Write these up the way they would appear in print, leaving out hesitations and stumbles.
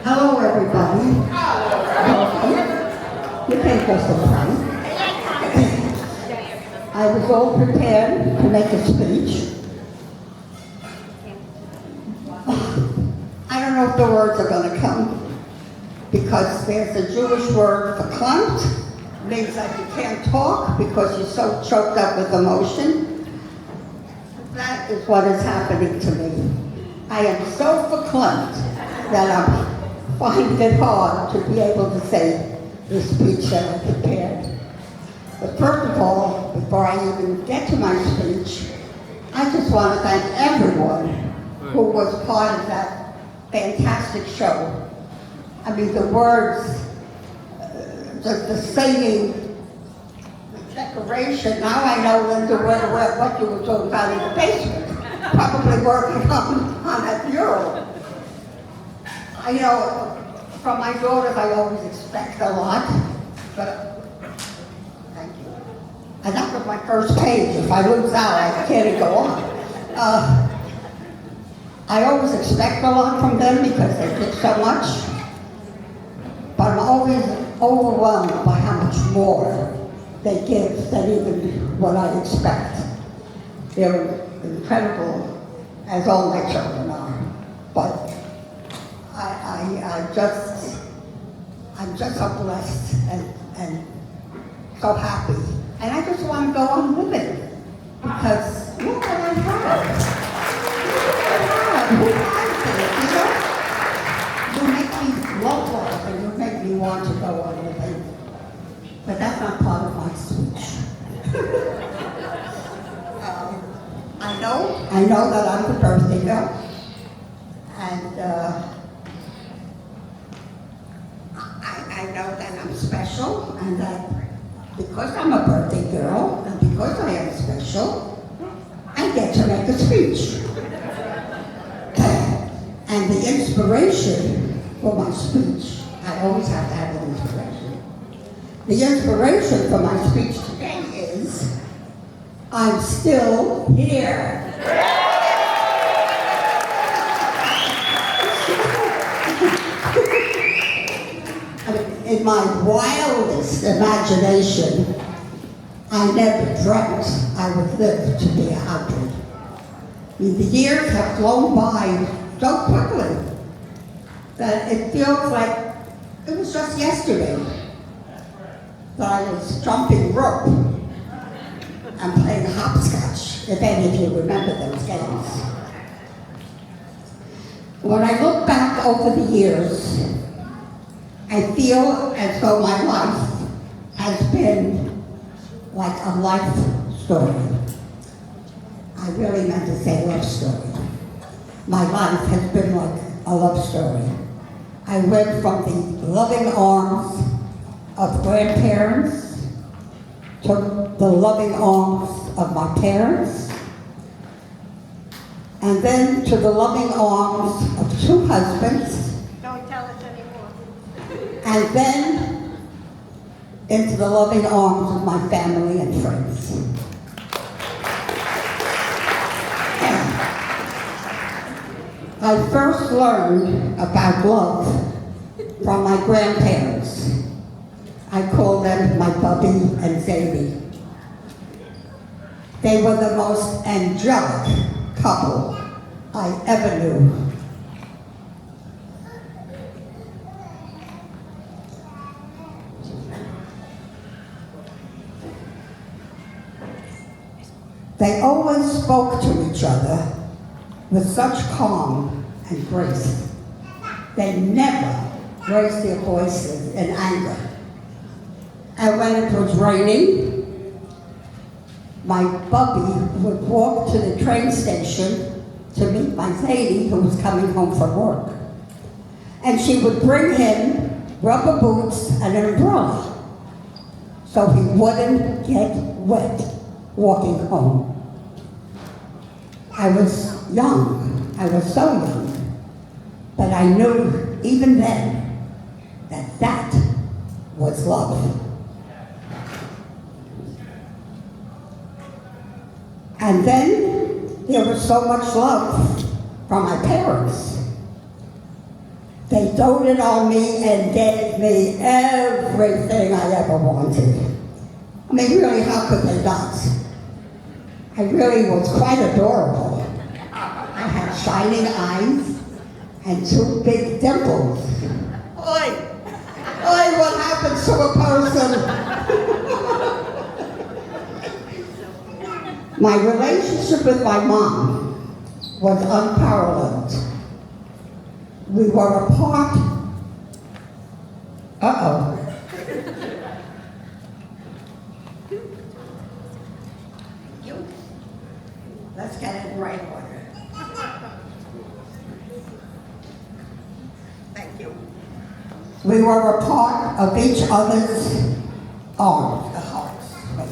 Hello, everybody. Welcome. You can go some time. I was all prepared to make a speech. I don't know if the words are going to come, because there's a Jewish word for klunt, means that you can't talk because you're so choked up with emotion. That is what is happening to me. I am so verklempt that I find it hard to be able to say the speech that I prepared. But first of all, before I even get to my speech, I just want to thank everyone who was part of that fantastic show. I mean, the words, the singing, the decoration. Now I know, Linda, what you were talking about in the basement, probably working on that mural. You know, from my daughters, I always expect a lot, but thank you. And that was my first page. If I lose out, I can't go on. I always expect a lot from them because they did so much, but I'm always overwhelmed by how much more they give than even what I expect. They're incredible, as all my children are, but I'm just so blessed and so happy. And I just want to go on living, because look what I have. Who has it, you know? You make me love life and you make me want to go on living. But that's not part of my speech. I know that I'm the birthday girl, and I know that I'm special, and that because I'm a birthday girl, and because I am special, I get to make a speech. And the inspiration for my speech, I always have to have an inspiration. The inspiration for my speech today is, I'm still here. In my wildest imagination, I never dreamt I would live to be 100. I mean, the years have flown by so quickly that it feels like it was just yesterday that I was jumping rope and playing hopscotch, if any of you remember those games. When I look back over the years, I feel as though my life has been like a life story. I really meant to say love story. My life has been like a love story. I went from the loving arms of grandparents to the loving arms of my parents, and then to the loving arms of 2 husbands, Don't tell us anymore. and then into the loving arms of my family and friends. I first learned about love from my grandparents. I call them my Bubby and Zadie. They were the most angelic couple I ever knew. They always spoke to each other with such calm and grace. They never raised their voices in anger. And when it was raining, my Bubby would walk to the train station to meet my Zadie, who was coming home from work. And she would bring him rubber boots and an umbrella so he wouldn't get wet walking home. I was young, I was so young, but I knew even then that that was love. And then there was so much love from my parents. They They doted on me and gave me everything I ever wanted. I mean, really, how could they not? I really was quite adorable. I had shining eyes and 2 big dimples. Oi! Oi, what happens to a person? My relationship with my mom was unparalleled. We were apart. Uh-oh. Let's get it in right order. Thank you. We were a part of each other's arms, hearts. Wait.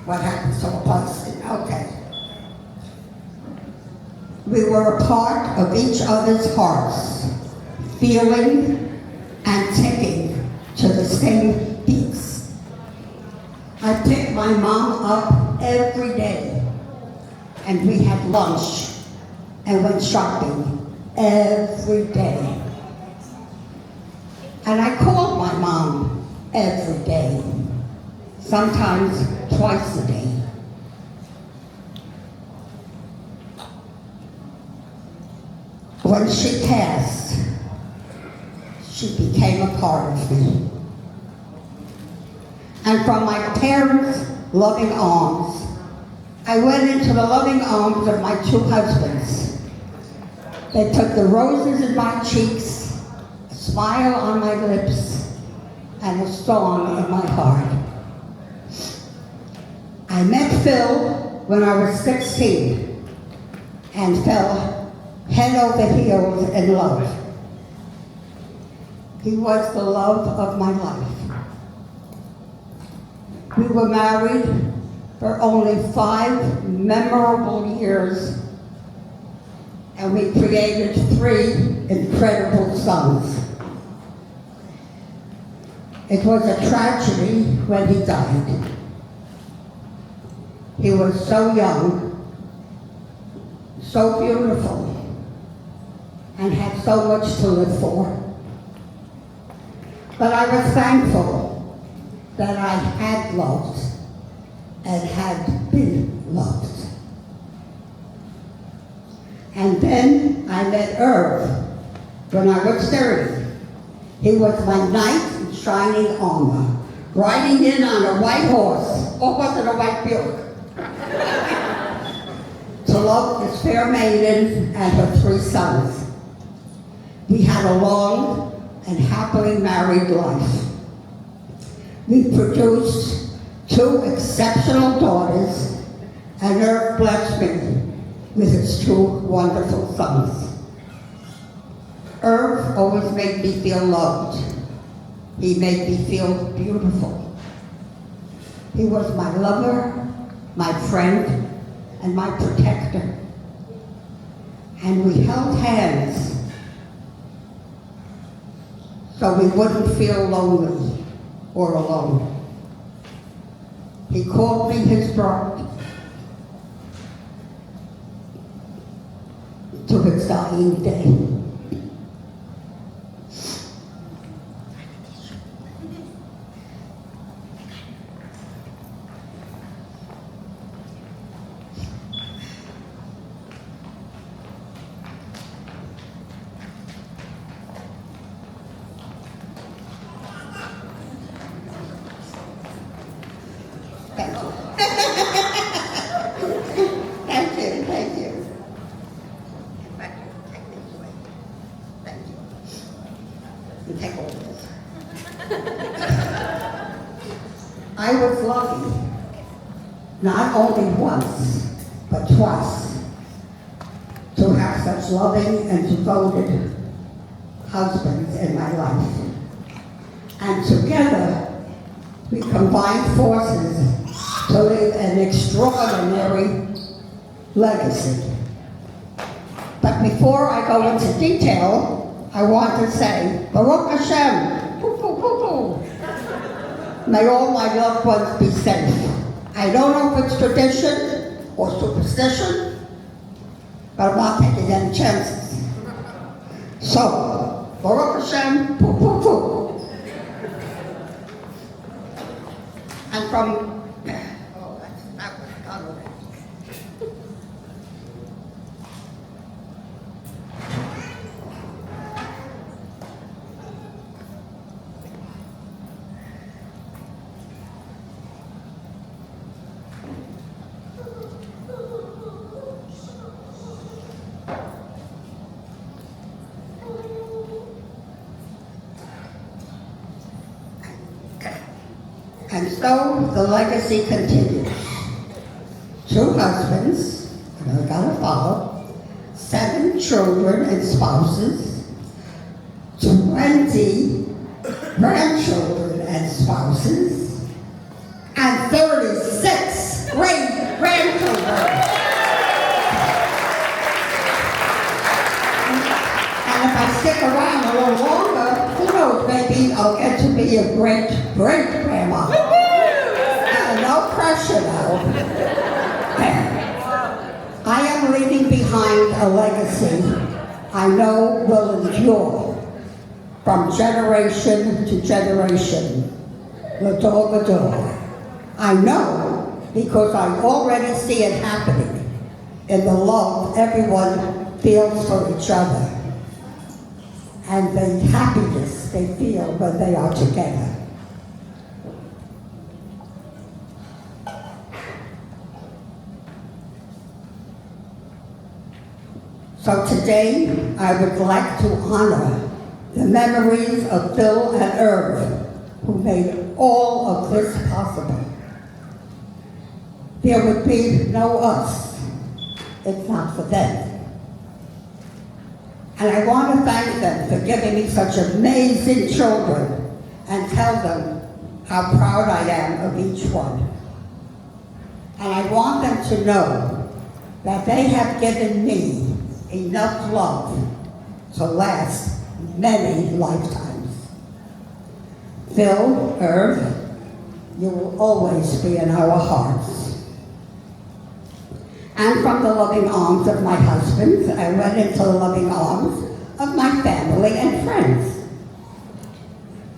What happens to a person? Okay. We were a part of each other's hearts, feeling and ticking to the same beats. I picked my mom up every day, and we had lunch and went shopping every day. And I called my mom every day, sometimes twice a day. When she passed, she became a part of me. And from my parents' loving arms, I went into the loving arms of my 2 husbands. They took the roses in my cheeks, a smile on my lips, and a song in my heart. I met Phil when I was 16 and fell head over heels in love. He was the love of my life. We were married for only 5 memorable years, and we created 3 incredible sons. It was a tragedy when he died. He was so young, so beautiful, and had so much to live for. But I was thankful that I had loved and had been loved. And then I met Irv when I was 30. He was my knight in shining armor, riding in on a white horse, or was it a white Buick? To love this fair maiden and her 3 sons. We had a long and happily married life. We produced 2 exceptional daughters, and Irv blessed me with his 2 wonderful sons. Irv always made me feel loved. He made me feel beautiful. He was my lover, my friend, and my protector. And we held hands so we wouldn't feel lonely or alone. He called me his bride to his dying day. Thank you. Thank you, thank you. Thank you. Take this away. Thank you. You take all this. I was lucky, not only once, but twice, to have such loving and devoted husbands in my life. And together, we combined forces to leave an extraordinary legacy. But before I go into detail, I want to say, Baruch Hashem, poo, poo, poo, poo. May all my loved ones be safe. I don't know if it's tradition or superstition, but I'm not taking any chances. So, Baruch Hashem, poo, poo, poo. And from, oh, that was done already. And so the legacy continues. 2 husbands, and I gotta follow, 7 children and spouses, 20 grandchildren and spouses, and 36 great-grandchildren. And if I stick around a little longer, who knows, maybe I'll get to be a great-great-grandma. No pressure now. I am leaving behind a legacy I know will endure from generation to generation, l'dor l'dor. I know because I already see it happening in the love everyone feels for each other and the happiness they feel when they are together. So today, I would like to honor the memories of Phil and Irv, who made all of this possible. There would be no us if not for them. And I want to thank them for giving me such amazing children and tell them how proud I am of each one. And I want them to know that they have given me enough love to last many lifetimes. Phil, Irv, you will always be in our hearts. And from the loving arms of my husband, I went into the loving arms of my family and friends.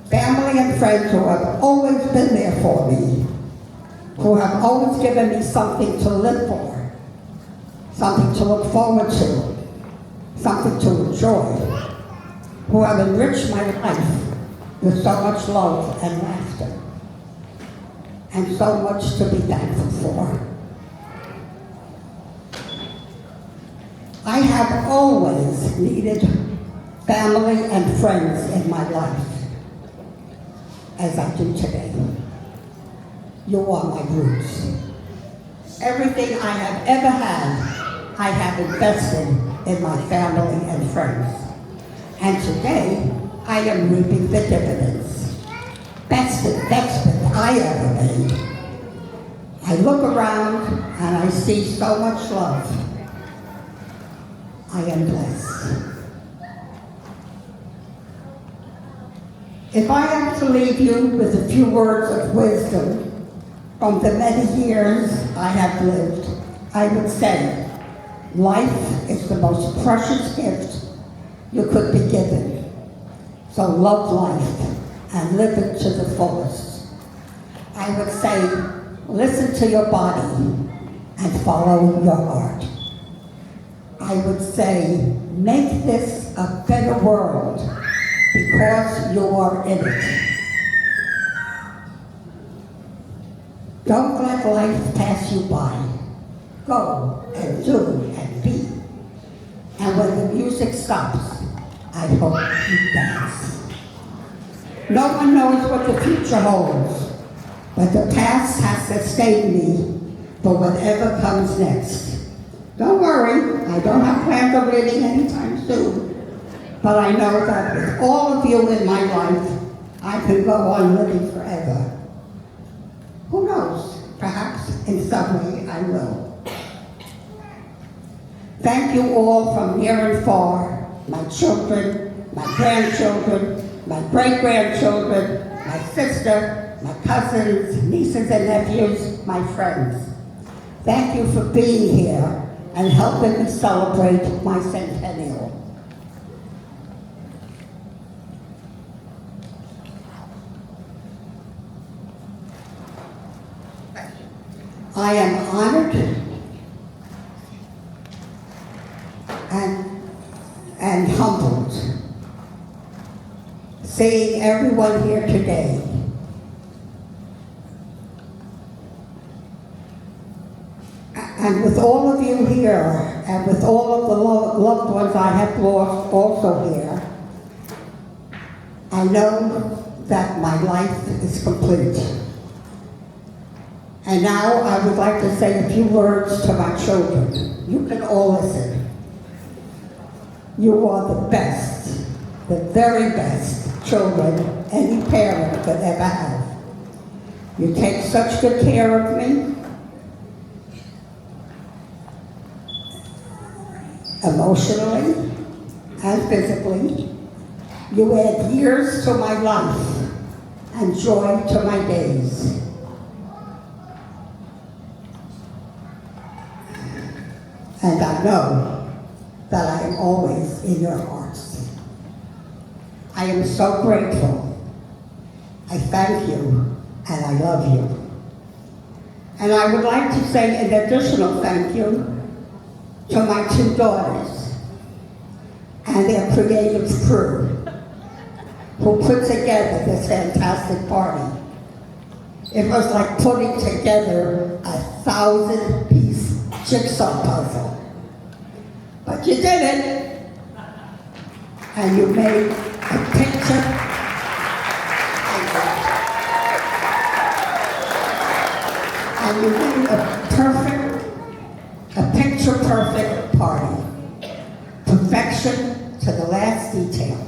Family and friends who have always been there for me, who have always given me something to live for, something to look forward to, something to enjoy, who have enriched my life with so much love and laughter, and so much to be thankful for. I have always needed family and friends in my life, as I do today. You are my roots. Everything I have ever had, I have invested in my family and friends. And today, I am reaping the dividends. Best investment I ever made. I look around and I see so much love. I am blessed. If I am to leave you with a few words of wisdom from the many years I have lived, I would say, life is the most precious gift you could be given. So love life and live it to the fullest. I would say, listen to your body and follow your heart. I would say, make this a better world because you are in it. Don't let life pass you by. Go and do and be. And when the music stops, I hope you dance. No one knows what the future holds, but the past has sustained me for whatever comes next. Don't worry, I don't have plans of leaving anytime soon, but I know that with all of you in my life, I can go on living forever. Who knows? Perhaps in some way I will. Thank you all from near and far, my children, my grandchildren, my great-grandchildren, my sister, my cousins, nieces and nephews, my friends. Thank you for being here and helping me celebrate my centennial. I am honored and humbled seeing everyone here today. And with all of you here, and with all of the loved ones I have lost also here, I know that my life is complete. And now I would like to say a few words to my children. You can all listen. You are the best, the very best children any parent could ever have. You take such good care of me, emotionally and physically. You add years to my life and joy to my days. And I know that I am always in your hearts. I am so grateful. I thank you and I love you. And I would like to say an additional thank you to my two daughters and their creative crew who put together this fantastic party. It was like putting together a 1,000-piece jigsaw puzzle. But you did it, and you made a picture. And you made a picture-perfect party. Perfection to the last detail.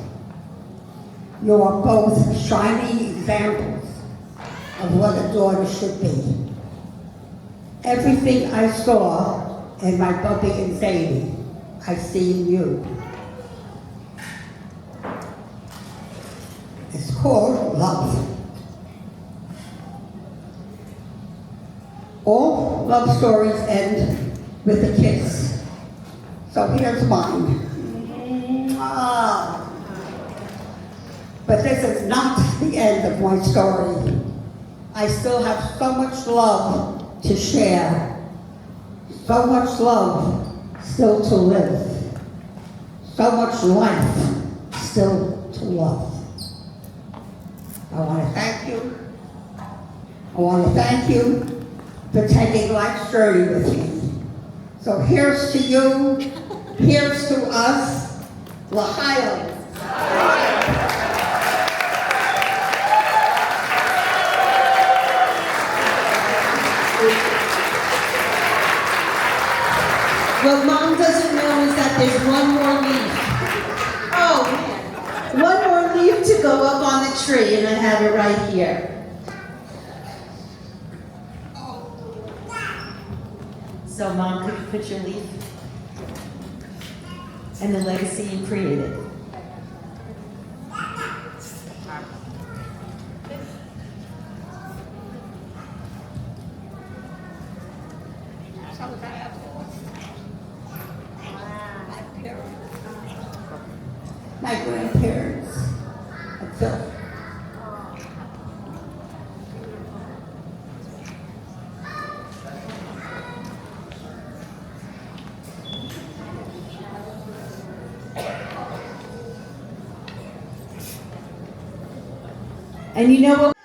You are both shining examples of what a daughter should be. Everything I saw in my Bubby and Zadie, I see in you. It's called love. All love stories end with a kiss. So here's mine. But this is not the end of my story. I still have so much love to share, so much love still to live, so much life still to love. I want to thank you. I want to thank you for taking life's journey with me. So here's to you, here's to us, L'chaim. What Mom doesn't know is that there's one more leaf. Oh, man. One more leaf to go up on the tree, and I have it right here. So Mom, could you put your leaf and the legacy you created? My grandparents, Phil. And you know what?